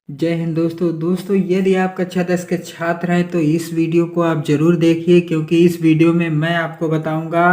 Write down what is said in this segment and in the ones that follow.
जय हिंद दोस्तों यदि आप कक्षा 10 के छात्र हैं तो इस वीडियो को आप जरूर देखिए, क्योंकि इस वीडियो में मैं आपको बताऊंगा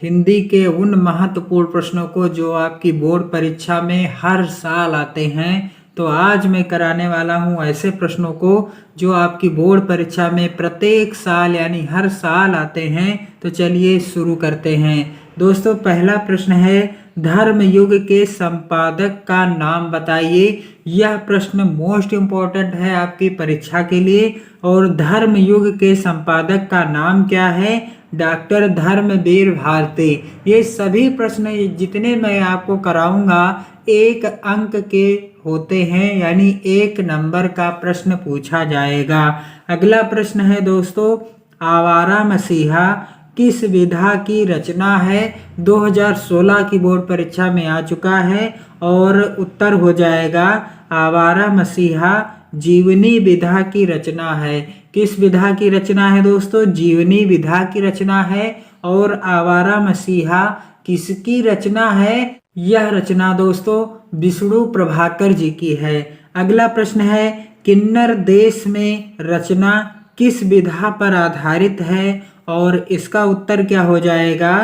हिंदी के उन महत्वपूर्ण प्रश्नों को जो आपकी बोर्ड परीक्षा में हर साल आते हैं। तो आज मैं कराने वाला हूं ऐसे प्रश्नों को जो आपकी बोर्ड परीक्षा में प्रत्येक साल यानी हर साल आते हैं। तो चलिए शुरू करते हैं। दोस्तों, पहला प्रश्न है, धर्मयुग के संपादक का नाम बताइए। यह प्रश्न मोस्ट इम्पोर्टेंट है आपकी परीक्षा के लिए। और धर्मयुग के संपादक का नाम क्या है? डॉक्टर धर्मवीर भारती। ये सभी प्रश्न जितने मैं आपको कराऊंगा 1 अंक के होते हैं, यानी 1 नंबर का प्रश्न पूछा जाएगा। अगला प्रश्न है दोस्तों, आवारा मसीहा किस विधा की रचना है? 2016 की बोर्ड परीक्षा में आ चुका है और उत्तर हो जाएगा आवारा मसीहा जीवनी विधा की रचना है। किस विधा की रचना है दोस्तों? जीवनी विधा की रचना है। और आवारा मसीहा किसकी रचना है? यह रचना दोस्तों विष्णु प्रभाकर जी की है। अगला प्रश्न है, किन्नर देश में रचना किस विधा पर आधारित है? और इसका उत्तर क्या हो जाएगा?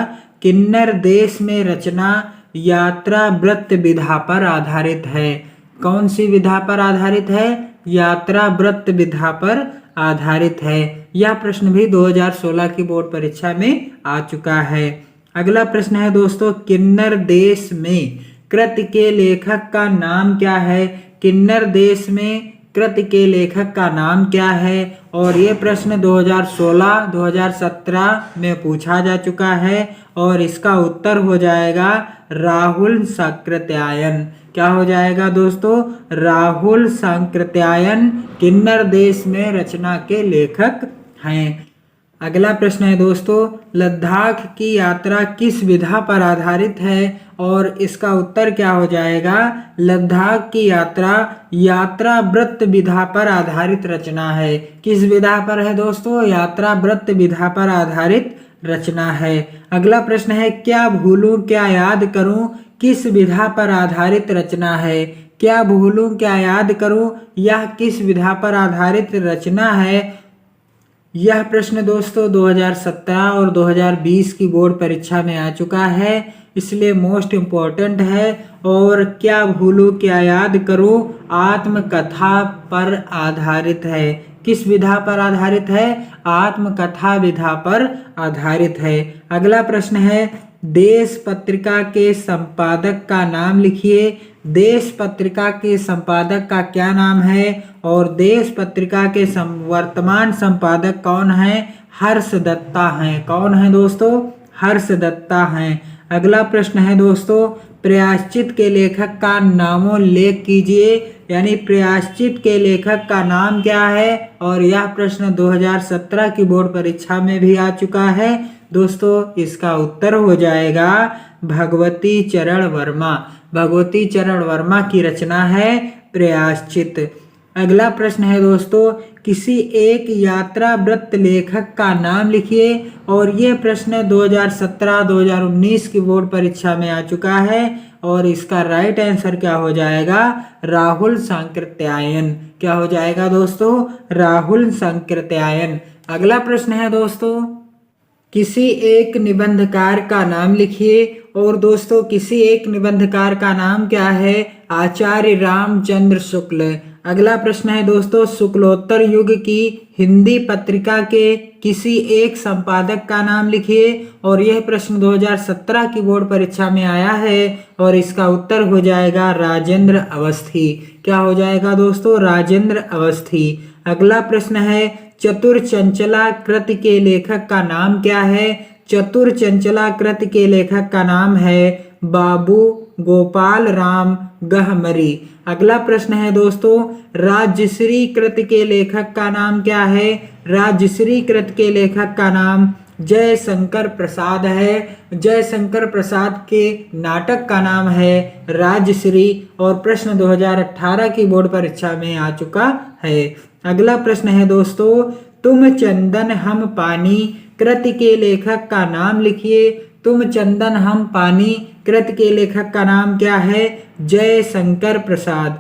किन्नर देश में रचना यात्रा वृत्त विधा पर आधारित है। कौन सी विधा पर आधारित है? यात्रा वृत्त विधा पर आधारित है। यह प्रश्न भी 2016 की बोर्ड परीक्षा में आ चुका है। अगला प्रश्न है दोस्तों, किन्नर देश में कृति के लेखक का नाम क्या है? किन्नर देश में कृति के लेखक का नाम क्या है? और ये प्रश्न 2016, 2017 में पूछा जा चुका है और इसका उत्तर हो जाएगा राहुल सांकृत्यायन। क्या हो जाएगा दोस्तों? राहुल सांकृत्यायन किन्नर देश में रचना के लेखक हैं। अगला प्रश्न है दोस्तों, लद्दाख की यात्रा किस विधा पर आधारित है? और इसका उत्तर क्या हो जाएगा? लद्दाख की यात्रा यात्रा वृत्त विधा पर आधारित रचना है। किस विधा पर है दोस्तों? यात्रा वृत्त विधा पर आधारित रचना है। अगला प्रश्न है, क्या भूलूं क्या याद करूं किस विधा पर आधारित रचना है? क्या भूलूं क्या याद करूं यह किस विधा पर आधारित रचना है? यह प्रश्न दोस्तों 2017 और 2020 की बोर्ड परीक्षा में आ चुका है, इसलिए मोस्ट इम्पोर्टेंट है। और क्या भूलूं क्या याद करूं आत्मकथा पर आधारित है। किस विधा पर आधारित है? आत्मकथा विधा पर आधारित है। अगला प्रश्न है, देश पत्रिका के संपादक का नाम लिखिए। देश पत्रिका के संपादक का क्या नाम है? और देश पत्रिका के वर्तमान संपादक कौन है? हर्ष दत्ता हैं। कौन है दोस्तों? हर्ष दत्ता हैं। अगला प्रश्न है दोस्तों, प्रायश्चित के लेखक का नामोल्लेख कीजिए। यानी प्रायश्चित के लेखक का नाम क्या है? और यह प्रश्न 2017 की बोर्ड परीक्षा में भी आ चुका है दोस्तों। इसका उत्तर हो जाएगा भगवती चरण वर्मा। भगवती चरण वर्मा की रचना है प्रायश्चित। अगला प्रश्न है दोस्तों, किसी एक यात्रा वृत्त लेखक का नाम लिखिए। और यह प्रश्न 2017, 2019 की बोर्ड परीक्षा में आ चुका है और इसका राइट आंसर क्या हो जाएगा? राहुल सांकृत्यायन। क्या हो जाएगा दोस्तों? राहुल सांकृत्यायन। अगला प्रश्न है दोस्तों, किसी एक निबंधकार का नाम लिखिए। और दोस्तों, किसी एक निबंधकार का नाम क्या है? आचार्य रामचंद्र शुक्ल। अगला प्रश्न है दोस्तों, शुक्लोत्तर युग की हिंदी पत्रिका के किसी एक संपादक का नाम लिखिए। और यह प्रश्न 2017 की बोर्ड परीक्षा में आया है और इसका उत्तर हो जाएगा राजेंद्र अवस्थी। क्या हो जाएगा दोस्तों? राजेंद्र अवस्थी। अगला प्रश्न है, चतुर चंचला कृति के लेखक का नाम क्या है? चतुर चंचला कृति के लेखक का नाम है बाबू गोपाल राम गहमरी। अगला प्रश्न है दोस्तों, राजश्री कृति के लेखक का नाम क्या है? राजश्री कृति के लेखक का नाम जयशंकर प्रसाद है। जयशंकर प्रसाद के नाटक का नाम है राजश्री और प्रश्न 2018 की बोर्ड परीक्षा में आ चुका है। अगला प्रश्न है दोस्तों, तुम चंदन हम पानी कृति के लेखक का नाम लिखिए। तुम चंदन हम पानी कृति के लेखक का नाम क्या है? जयशंकर प्रसाद।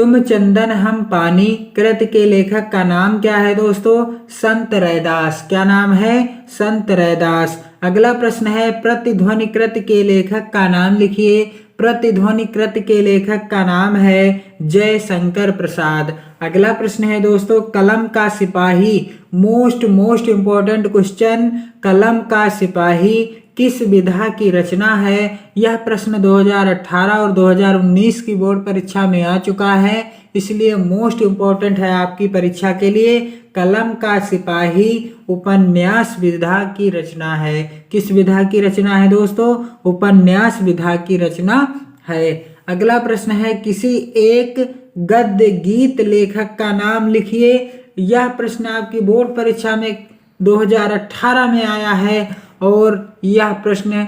तुम चंदन हम पानी कृत के लेखक का नाम क्या है दोस्तों? संत रैदास। क्या नाम है? संत रैदास। अगला प्रश्न है प्रतिध्वनि कृत के लेखक का नाम लिखिए। प्रतिध्वनि कृत के लेखक का नाम है जयशंकर प्रसाद। अगला प्रश्न है दोस्तों कलम का सिपाही, मोस्ट इंपॉर्टेंट क्वेश्चन, कलम का सिपाही किस विधा की रचना है? यह प्रश्न 2018 और 2019 की बोर्ड परीक्षा में आ चुका है, इसलिए मोस्ट इंपॉर्टेंट है आपकी परीक्षा के लिए। कलम का सिपाही उपन्यास विधा की रचना है। किस विधा की रचना है दोस्तों? उपन्यास विधा की रचना है। अगला प्रश्न है किसी एक गद्य गीत लेखक का नाम लिखिए। यह प्रश्न आपकी बोर्ड परीक्षा में 2018 में आया है और यह प्रश्न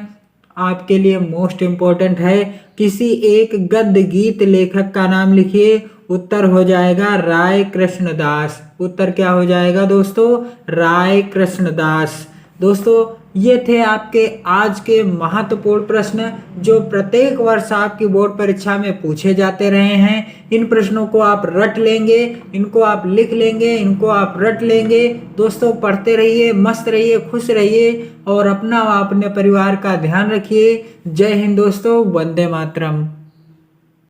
आपके लिए मोस्ट इंपॉर्टेंट है। किसी एक गद्य गीत लेखक का नाम लिखिए। उत्तर हो जाएगा राय कृष्णदास। उत्तर क्या हो जाएगा दोस्तों? राय कृष्णदास। दोस्तों ये थे आपके आज के महत्वपूर्ण प्रश्न जो प्रत्येक वर्ष आपकी बोर्ड परीक्षा में पूछे जाते रहे हैं। इन प्रश्नों को आप रट लेंगे, इनको आप लिख लेंगे, इनको आप रट लेंगे। दोस्तों पढ़ते रहिए, मस्त रहिए, खुश रहिए और अपना व अपने परिवार का ध्यान रखिए। जय हिंद दोस्तों, वंदे मातरम।